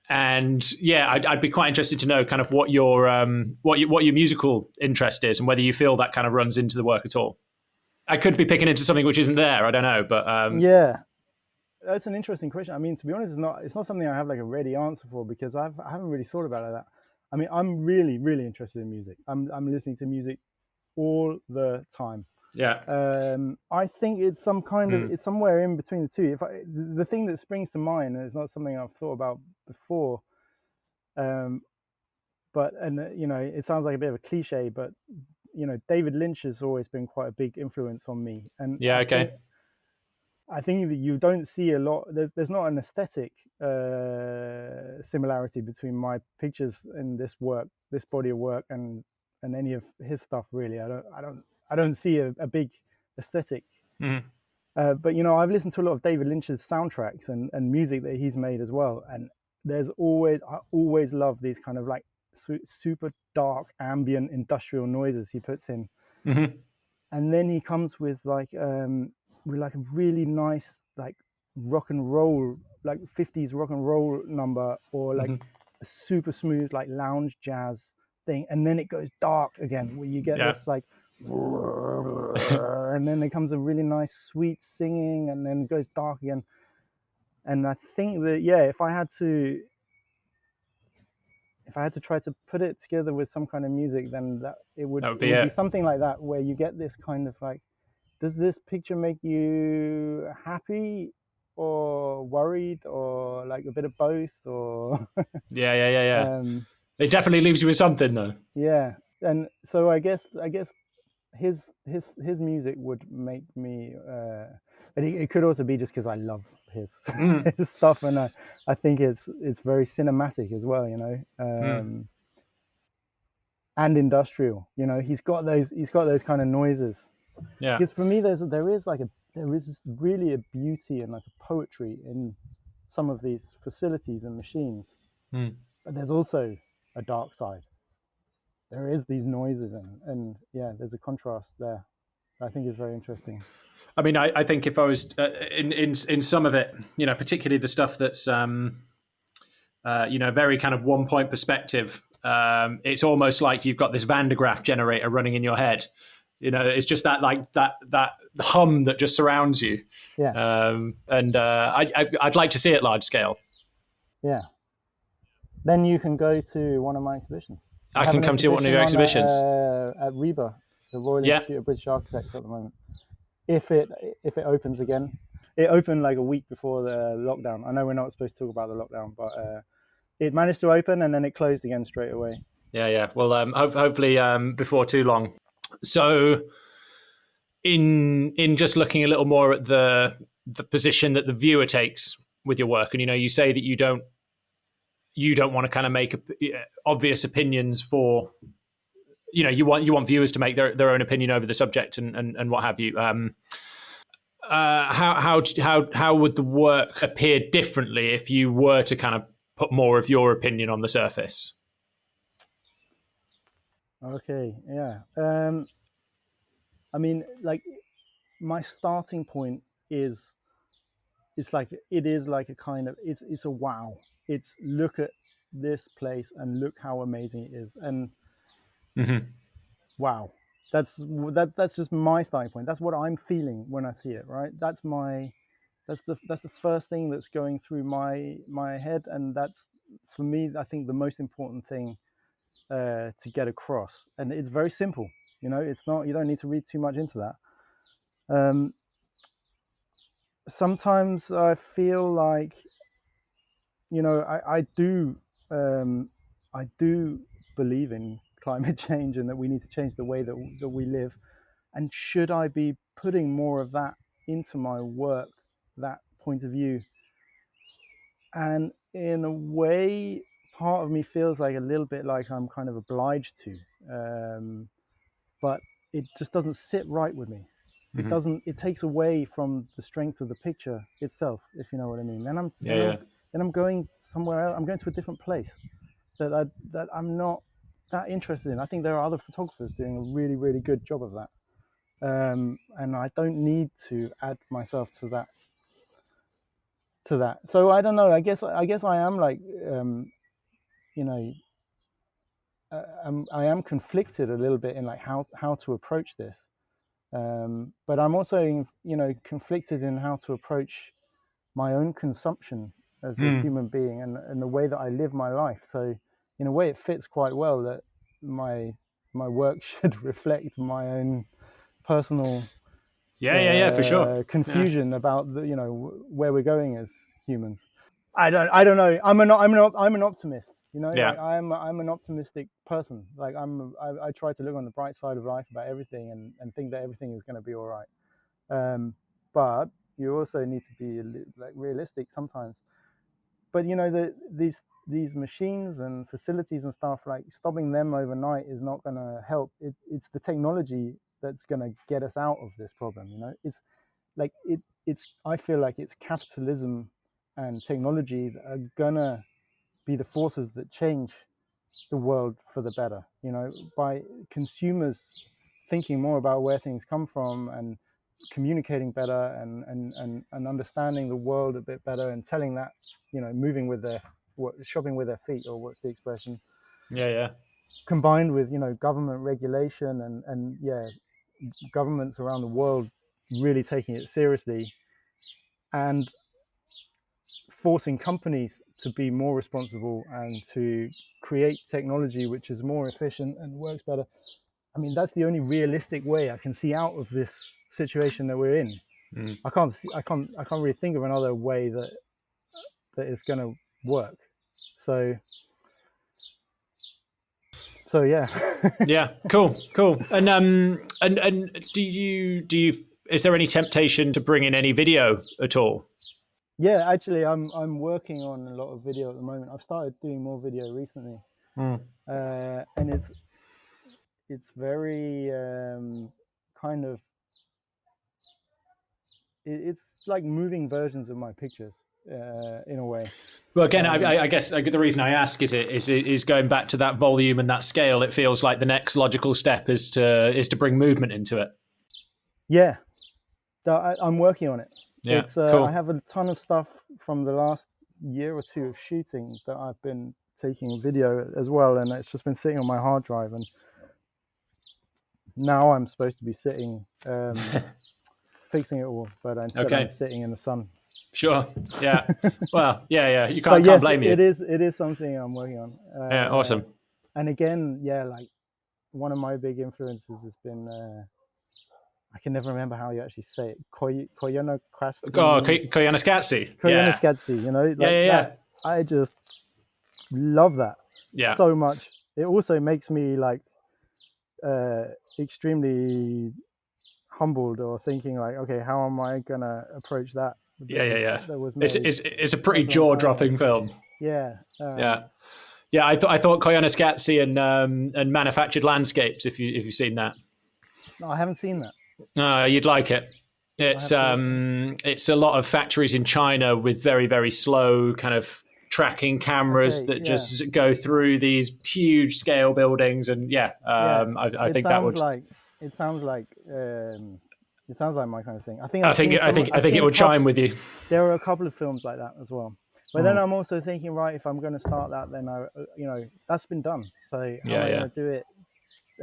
And I'd be quite interested to know kind of what your musical interest is, and whether you feel that kind of runs into the work at all. I could be picking into something which isn't there. I don't know, but yeah, that's an interesting question. I mean, to be honest, it's not something I have like a ready answer for, because I haven't really thought about it like that. I mean, I'm really, really interested in music. I'm listening to music all the time. Yeah. I think it's some kind of, it's somewhere in between the two. The thing that springs to mind, and it's not something I've thought about before, but it sounds like a bit of a cliche, but David Lynch has always been quite a big influence on me. And I think that you don't see a lot. There's not an aesthetic similarity between my pictures in this body of work, and any of his stuff. Really, I don't see a big aesthetic. But I've listened to a lot of David Lynch's soundtracks and music that he's made as well. And I always love these kind of like super dark ambient industrial noises he puts in. And then he comes with like a really nice like rock and roll, like 50s rock and roll number, or like a super smooth like lounge jazz thing, and then it goes dark again, where you get this like and then there comes a really nice sweet singing, and then it goes dark again. And I think that if I had to try to put it together with some kind of music, then it would be something like that, where you get this kind of like, does this picture make you happy or worried, or like a bit of both, or it definitely leaves you with something though. And so I guess his music would make me but it could also be just because I love his stuff, and I think it's very cinematic as well, and industrial. He's got those kind of noises. Because for me, there is really a beauty and like a poetry in some of these facilities and machines, but there's also a dark side. There is these noises, and there's a contrast there. I think is very interesting. I mean, I think if I was in some of it, particularly the stuff that's very kind of 1 point perspective, it's almost like you've got this Van de Graaff generator running in your head, It's just that like that hum that just surrounds you. Yeah. And I'd like to see it large scale. Yeah. Then you can go to one of my exhibitions. I can come to one of your exhibitions. At RIBA, the Royal Yeah. Institute of British Architects at the moment. If it opens again. It opened like a week before the lockdown. I know we're not supposed to talk about the lockdown, but it managed to open and then it closed again straight away. Yeah. Well, hopefully before too long. So in just looking a little more at the position that the viewer takes with your work, and you say that you don't want to kind of make obvious opinions for, you want viewers to make their own opinion over the subject and what have you. How would the work appear differently if you were to kind of put more of your opinion on the surface? Okay, yeah. I mean, like, my starting point is it is like a kind of it's a wow. It's look at this place and look how amazing it is, and wow. That's just my starting point. That's what I'm feeling when I see it, right? That's the first thing that's going through my head, and that's, for me, I think the most important thing to get across. And it's very simple, it's not, you don't need to read too much into that. Sometimes I feel like, I do believe in climate change and that we need to change the way that we live. And should I be putting more of that into my work, that point of view? And in a way, part of me feels like a little bit like I'm kind of obliged to, but it just doesn't sit right with me. It doesn't. It takes away from the strength of the picture itself, if you know what I mean. Then I'm going somewhere else. I'm going to a different place that I'm not that interested in. I think there are other photographers doing a really, really good job of that, and I don't need to add myself to that. So I don't know. I guess I am like, you know, I am conflicted a little bit in like how to approach this. But I'm also, conflicted in how to approach my own consumption as a human being and the way that I live my life. So in a way, it fits quite well that my work should reflect my own personal for sure confusion about where we're going as humans. I don't know. I'm an optimist. Like I'm an optimistic person. Like I try to look on the bright side of life about everything and think that everything is going to be all right. But you also need to be like realistic sometimes. But these machines and facilities and stuff, like stopping them overnight is not going to help. It's the technology that's going to get us out of this problem. It's like I feel like it's capitalism and technology that are gonna be the forces that change the world for the better, by consumers thinking more about where things come from and communicating better and understanding the world a bit better and telling that, moving with shopping with their feet, or what's the expression? Combined with, government regulation and governments around the world really taking it seriously and forcing companies to be more responsible and to create technology which is more efficient and works better. I mean, that's the only realistic way I can see out of this situation that we're in. I can't really think of another way that is going to work. So yeah. Yeah, cool. And do you is there any temptation to bring in any video at all? Yeah, actually, I'm working on a lot of video at the moment. I've started doing more video recently, and it's very kind of, it's like moving versions of my pictures in a way. Well, again, I guess the reason I ask is going back to that volume and that scale. It feels like the next logical step is to bring movement into it. Yeah, I'm working on it. Yeah, it's cool. I have a ton of stuff from the last year or two of shooting that I've been taking video as well, and it's just been sitting on my hard drive. And now I'm supposed to be sitting, fixing it all, but instead I'm Okay. sitting in the sun. Sure. Yeah. Well, yeah. You But can't yes, blame you. it is something I'm working on. Yeah. Awesome. And again, yeah, like one of my big influences has been, I can never remember how you actually say it. Oh, Koyaanisqatsi. Koyaanisqatsi. Yeah. Koyaanisqatsi, you know, Yeah. like Yeah. Yeah. that. I just love that Yeah. so much. It also makes me like extremely humbled, or thinking like, okay, how am I gonna approach that? Yeah. Yeah. Yeah. That was It's made it's a pretty quite a long jaw time ago. dropping film. Yeah. Yeah. Yeah. I thought Koyaanisqatsi and Manufactured Landscapes. If you've seen that. No, I haven't seen that. You'd like it. I have to. It's a lot of factories in China with very, very slow kind of tracking cameras Okay. that Yeah. just go through these huge scale buildings, and yeah, Yeah. I It think that sounds would. like it sounds like it sounds like my kind of thing. I think I've seen I I've think seen it a would couple. chime with you. There are a couple of films like that as well. But then Mm. I'm also thinking, right, if I'm going to start that, then that's been done. So how am Yeah, I yeah. going to do it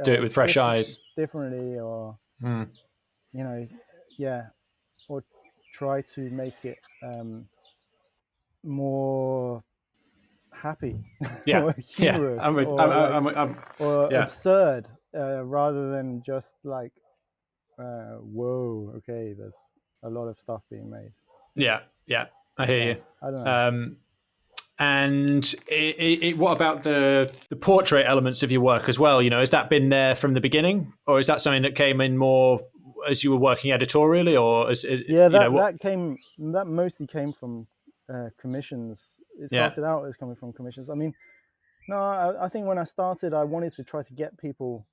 Do it with fresh eyes. differently, or Mm. you know, yeah, or try to make it more happy Yeah, or yeah. humorous, or like, or yeah, absurd, rather than just like, whoa, okay, there's a lot of stuff being made. yeah, yeah. I hear Yeah, you. I don't know. And what about the portrait elements of your work as well? You know, has that been there from the beginning, or is that something that came in more as you were working editorially, or Yeah, you know what? that mostly came from commissions. It Yeah, started out as coming from commissions. I mean, no, I think when I started, I wanted to try to get people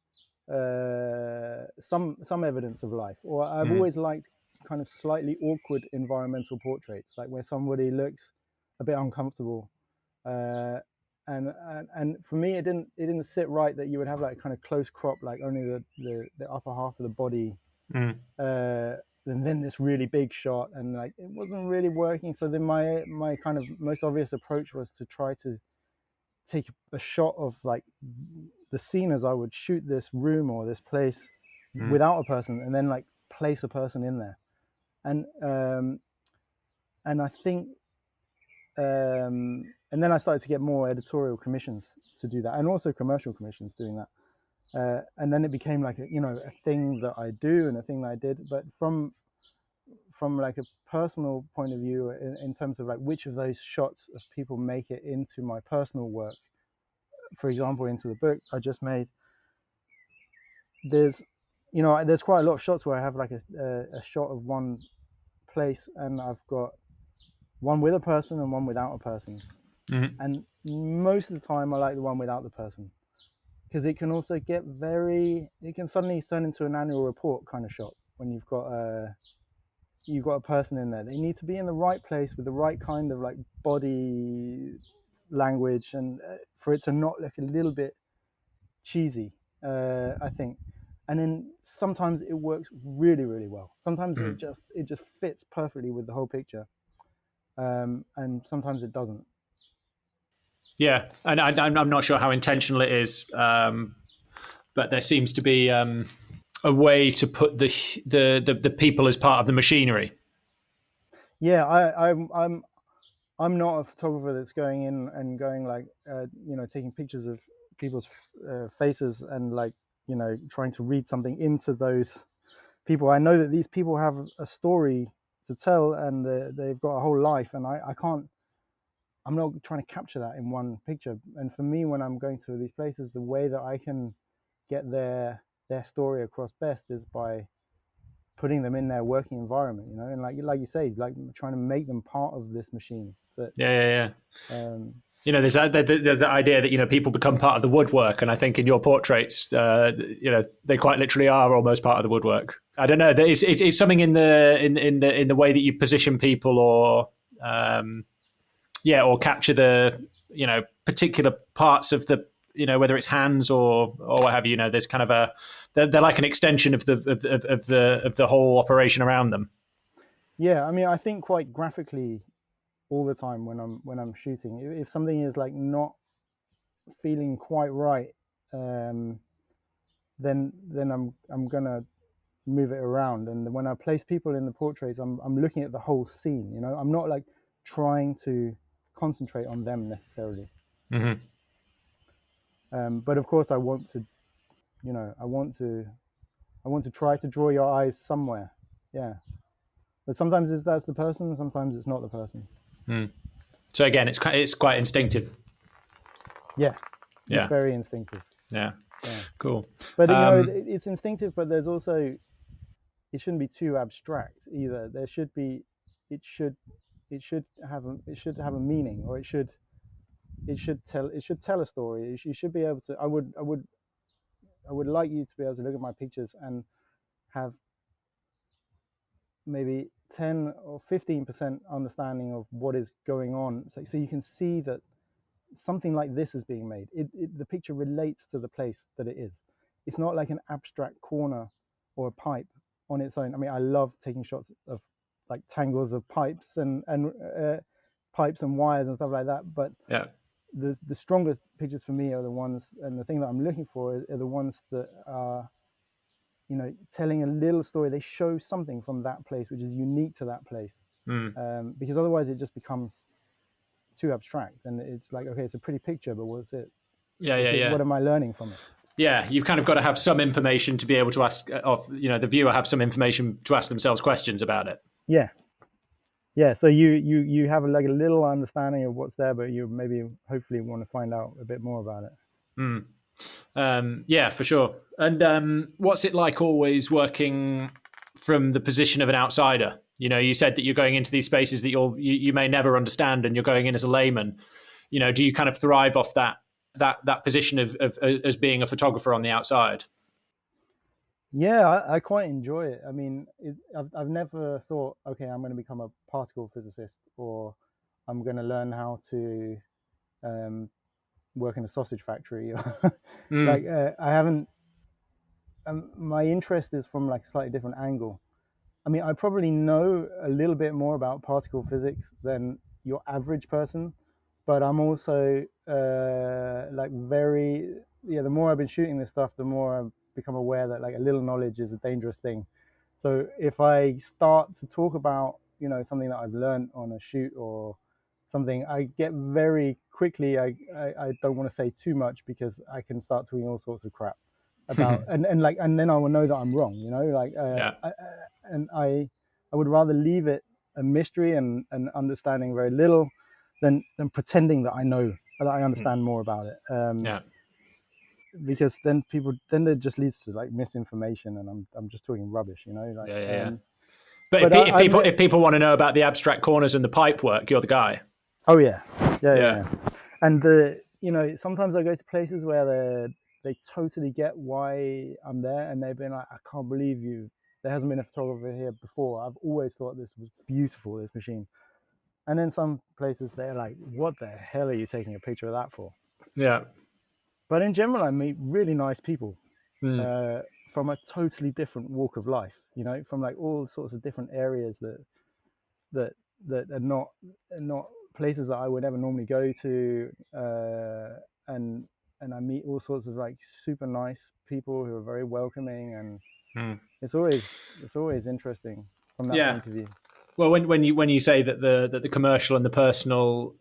some evidence of life. Or I've mm, always liked kind of slightly awkward environmental portraits, like where somebody looks a bit uncomfortable. Uh, and for me, it didn't sit right that you would have like kind of close crop, like only the upper half of the body, mm, uh, and then this really big shot, and like it wasn't really working. So then my kind of most obvious approach was to try to take a shot of like the scene as I would shoot this room or this place mm. without a person, and then like place a person in there. And I think and then I started to get more editorial commissions to do that, and also commercial commissions doing that. And then it became like a thing that I do and a thing that I did. But from like a personal point of view, in terms of like which of those shots of people make it into my personal work, for example, into the book I just made, there's there's quite a lot of shots where I have like a shot of one place, and I've got one with a person and one without a person. Mm. And most of the time I like the one without the person, because it can also get it can suddenly turn into an annual report kind of shot when you've got a person in there. They need to be in the right place with the right kind of like body language, and for it to not look a little bit cheesy, I think. And then sometimes it works really, really well. Sometimes Mm. it just fits perfectly with the whole picture, and sometimes it doesn't. Yeah, and I'm not sure how intentional it is, but there seems to be a way to put the people as part of the machinery. Yeah, I'm not a photographer that's going in and going like taking pictures of people's faces and like trying to read something into those people. I know that these people have a story to tell, and they've got a whole life, and I can't. I'm not trying to capture that in one picture. And for me, when I'm going to these places, the way that I can get their story across best is by putting them in their working environment, and like you say, like trying to make them part of this machine. But Yeah, yeah, yeah. um, There's there's that idea that people become part of the woodwork, and I think in your portraits, they quite literally are almost part of the woodwork. I don't know. It's something in the way that you position people, or or capture the particular parts of the whether it's hands or what have you. There's kind of they're like an extension of the whole operation around them. yeah, I mean, I think quite graphically all the time when I'm shooting. If something is like not feeling quite right, then I'm gonna move it around. And when I place people in the portraits, I'm looking at the whole scene. You know, I'm not like trying to concentrate on them necessarily. Mm-hmm. But of course, I want to, you know, I want to try to draw your eyes somewhere. Yeah. But sometimes that's the person, sometimes it's not the person. Mm. So again, it's quite instinctive. Yeah, it's Yeah. very instinctive. Yeah. Yeah, Cool. but you know, it's instinctive, but there's also, it shouldn't be too abstract either. There should be, it should, it should have a meaning, or it should tell a story. You should be able to. I would like you to be able to look at my pictures and have maybe 10 or 15% understanding of what is going on, so you can see that something like this is being made. The picture relates to the place that it is. It's not like an abstract corner or a pipe on its own. I mean, I love taking shots of like tangles of pipes and pipes and wires and stuff like that. But yeah. the strongest pictures for me are the ones, and the thing that I'm looking for are the ones that are, you know, telling a little story. They show something from that place which is unique to that place. Because otherwise it just becomes too abstract, and it's like, okay, it's a pretty picture, but what's it? Yeah. What's Yeah. it? Yeah. What am I learning from it? Yeah, you've kind of got to have some information to be able to ask of, you know, the viewer have some information to ask themselves questions about it. Yeah, yeah. So you have like a little understanding of what's there, but you maybe hopefully want to find out a bit more about it. Yeah, for sure. And what's it like always working from the position of an outsider? You know, you said that you're going into these spaces that you may never understand, and you're going in as a layman. You know, do you kind of thrive off that position of as being a photographer on the outside? Yeah, I quite enjoy it. I mean, I've never thought, okay, I'm going to become a particle physicist, or I'm going to learn how to um, work in a sausage factory. Like, Mm, I haven't. My interest is from like a slightly different angle. I mean, I probably know a little bit more about particle physics than your average person, but I'm also like very, yeah. The more I've been shooting this stuff, the more I've become aware that like a little knowledge is a dangerous thing. So if I start to talk about, you know, something that I've learned on a shoot or something, I get very quickly. I don't want to say too much because I can start talking all sorts of crap about, and like, and then I will know that I'm wrong. You know, like yeah. and I would rather leave it a mystery and understanding very little than pretending that I know, that I understand more about it. Yeah. Because then it just leads to like misinformation, and I'm just talking rubbish, you know. Like, Yeah. Yeah. Yeah. But but if people want to know about the abstract corners and the pipe work, you're the guy. oh yeah, yeah, yeah, Yeah. yeah. And you know, sometimes I go to places where they totally get why I'm there, and they've been like, I can't believe you. There hasn't been a photographer here before. I've always thought this was beautiful, this machine. And then some places they're like, what the hell are you taking a picture of that for? Yeah. But in general, I meet really nice people Mm, uh, from a totally different walk of life, you know, from like all sorts of different areas that that are not places that I would ever normally go to, and I meet all sorts of like super nice people who are very welcoming, and mm. it's always interesting from that Yeah. point of view. Well, when you say that the commercial and the personal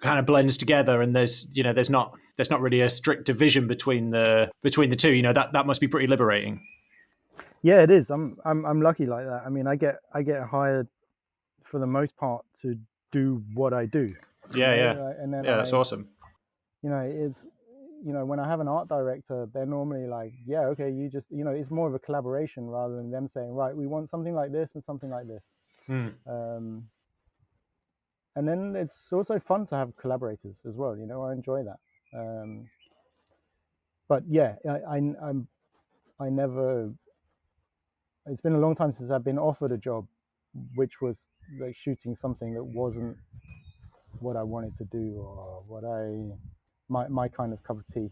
kind of blends together, and there's not really a strict division between the two, you know, that must be pretty liberating. Yeah, it is. I'm lucky like that. I mean, I get hired for the most part to do what I do, you Yeah. Yeah. know, and then Yeah. That's awesome. you know, it's, you know, when I have an art director, they're normally like, yeah, okay, you just, you know, it's more of a collaboration rather than them saying, right, we want something like this and something like this. Mm. Um, and then it's also fun to have collaborators as well. You know, I enjoy that. Um, but yeah, I never. It's been a long time since I've been offered a job, which was like shooting something that wasn't what I wanted to do, or what my kind of cup of tea.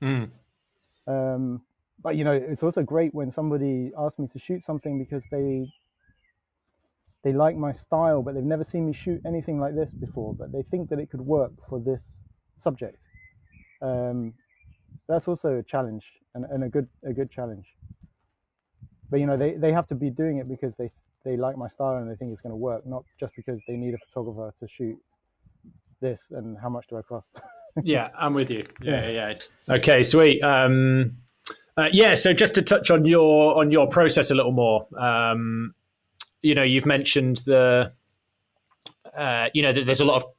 Mm. Um, but you know, it's also great when somebody asks me to shoot something because they like my style, but they've never seen me shoot anything like this before. But they think that it could work for this subject. Um, that's also a challenge, and a good challenge. But they have to be doing it because they like my style and they think it's going to work, not just because they need a photographer to shoot this and how much do I cost. Yeah, I'm with you. Yeah. Yeah. Okay, sweet. Yeah, so just to touch on your process a little more, you've mentioned that there's a lot of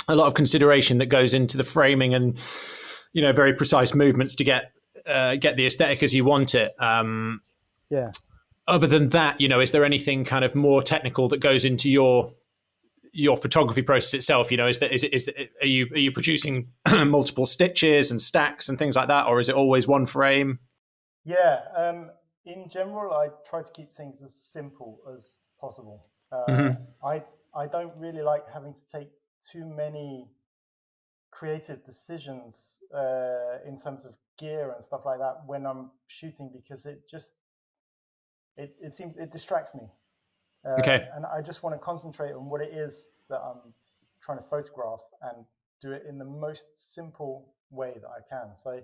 a lot of consideration that goes into the framing and very precise movements to get the aesthetic as you want it. Yeah. Other than that, is there anything kind of more technical that goes into your photography process itself? Are you producing multiple stitches and stacks and things like that, or is it always one frame? Yeah. In general, I try to keep things as simple as possible. Mm-hmm. I don't really like having to take too many creative decisions in terms of gear and stuff like that when I'm shooting, because it distracts me, Okay. and I just want to concentrate on what it is that I'm trying to photograph and do it in the most simple way that I can. So,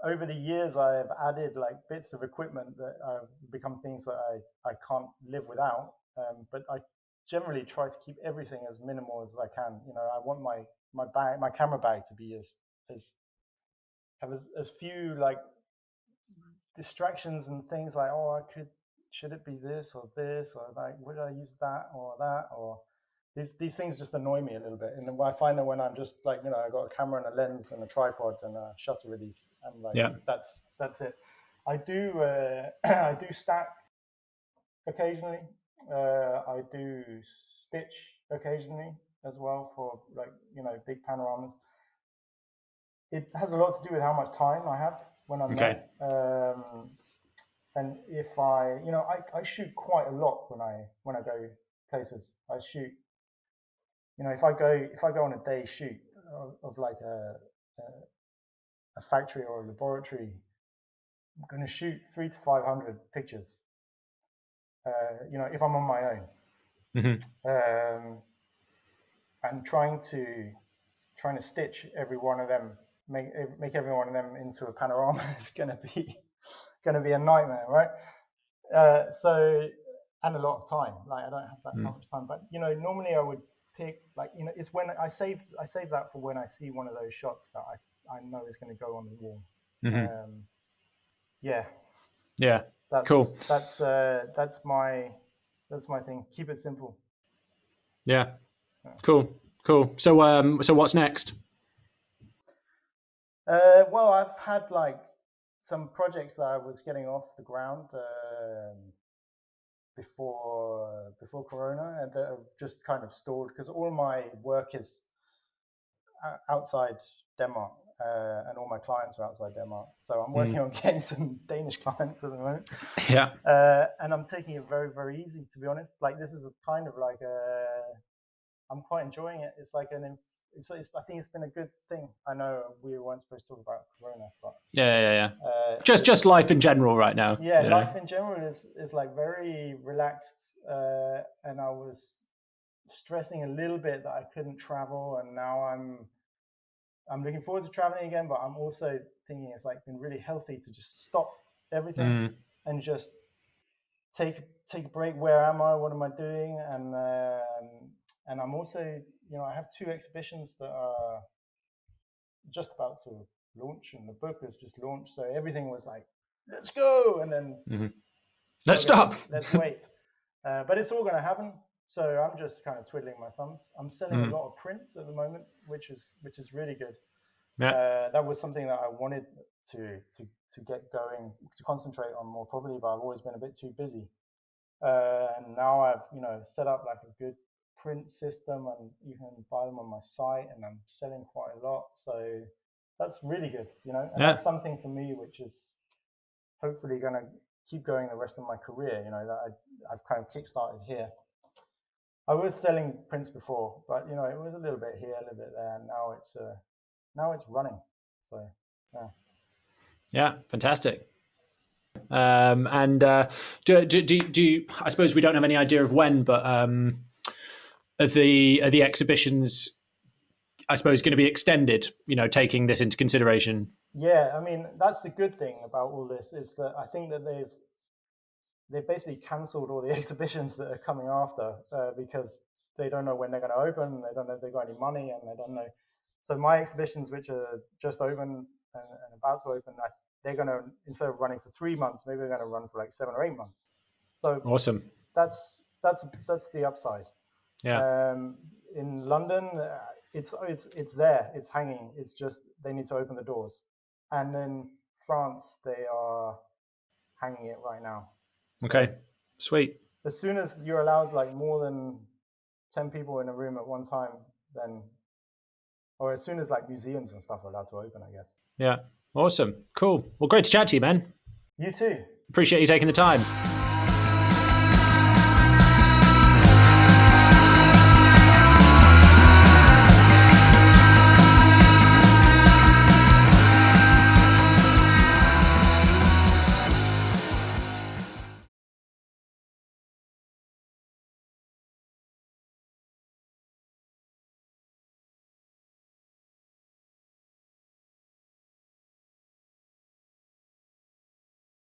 over the years, I have added like bits of equipment that have become things that I can't live without. But I generally try to keep everything as minimal as I can. I want my bag, my camera bag, to be as have as few like distractions and things like, oh, should it be this or this, or like, would I use that or that, or these things just annoy me a little bit. And then I find that when I'm just like, I got a camera and a lens and a tripod and a shutter release, I'm like, Yeah. that's it. I do I do stack occasionally. I do stitch occasionally as well for like, big panoramas. It has a lot to do with how much time I have when I'm Okay. there. And if I shoot quite a lot when I go places. I shoot, if I go on a day shoot of like a factory or a laboratory, I'm going to shoot 300 to 500 pictures. If I'm on my own, Mm-hmm. and trying to stitch every one of them, make every one of them into a panorama is going to be a nightmare, right? So, and a lot of time. Like I don't have that much time, but normally I would pick like, it's when I save that for when I see one of those shots that I know is going to go on the wall. Mm-hmm. Yeah, Yeah. Cool. that's my thing. Keep it simple. Yeah. Cool. So what's next? Well, I've had like some projects that I was getting off the ground before Corona, and that have just kind of stalled because all my work is outside Denmark, and all my clients are outside Denmark. So I'm working on getting some Danish clients at the moment. Yeah. And I'm taking it very, very easy, to be honest. Like this is a kind of like I'm quite enjoying it. It's like I think it's been a good thing. I know we weren't supposed to talk about Corona, but Yeah. Just life in general right now. yeah, life in general is like very relaxed, and I was stressing a little bit that I couldn't travel, and now I'm looking forward to traveling again. But I'm also thinking it's like been really healthy to just stop everything and just take a break. Where am I? What am I doing? And I'm also, I have 2 exhibitions that are just about to launch, and the book has just launched. So everything was like, let's go, and then Let's stop. Let's wait. But it's all going to happen. So I'm just kind of twiddling my thumbs. I'm selling a lot of prints at the moment, which is really good. Yeah. That was something that I wanted to get going, to concentrate on more properly, but I've always been a bit too busy. And now I've set up like a good print system, and you can buy them on my site, and I'm selling quite a lot. So that's really good, and that's something for me which is hopefully going to keep going the rest of my career. That I've kind of kickstarted here. I was selling prints before, but it was a little bit here, a little bit there. And now it's running. So yeah. Yeah, fantastic. And do you, I suppose we don't have any idea of when, but are the exhibitions I suppose, going to be extended, taking this into consideration. Yeah, I mean, that's the good thing about all this, is that I think that they've basically cancelled all the exhibitions that are coming after, because they don't know when they're going to open. They don't know if they've got any money, and they don't know. So my exhibitions, which are just open and about to open, they're going to, instead of running for 3 months, maybe they're going to run for like 7 or 8 months. So Awesome. that's the upside. Yeah. In London, it's there. It's hanging. It's just they need to open the doors. And in France, they are hanging it right now. So okay. Sweet. as soon as you're allowed like more than 10 people in a room at one time, then, or as soon as like museums and stuff are allowed to open, I guess. Yeah. Awesome. Cool. Well, great to chat to you, man. You too. Appreciate you taking the time.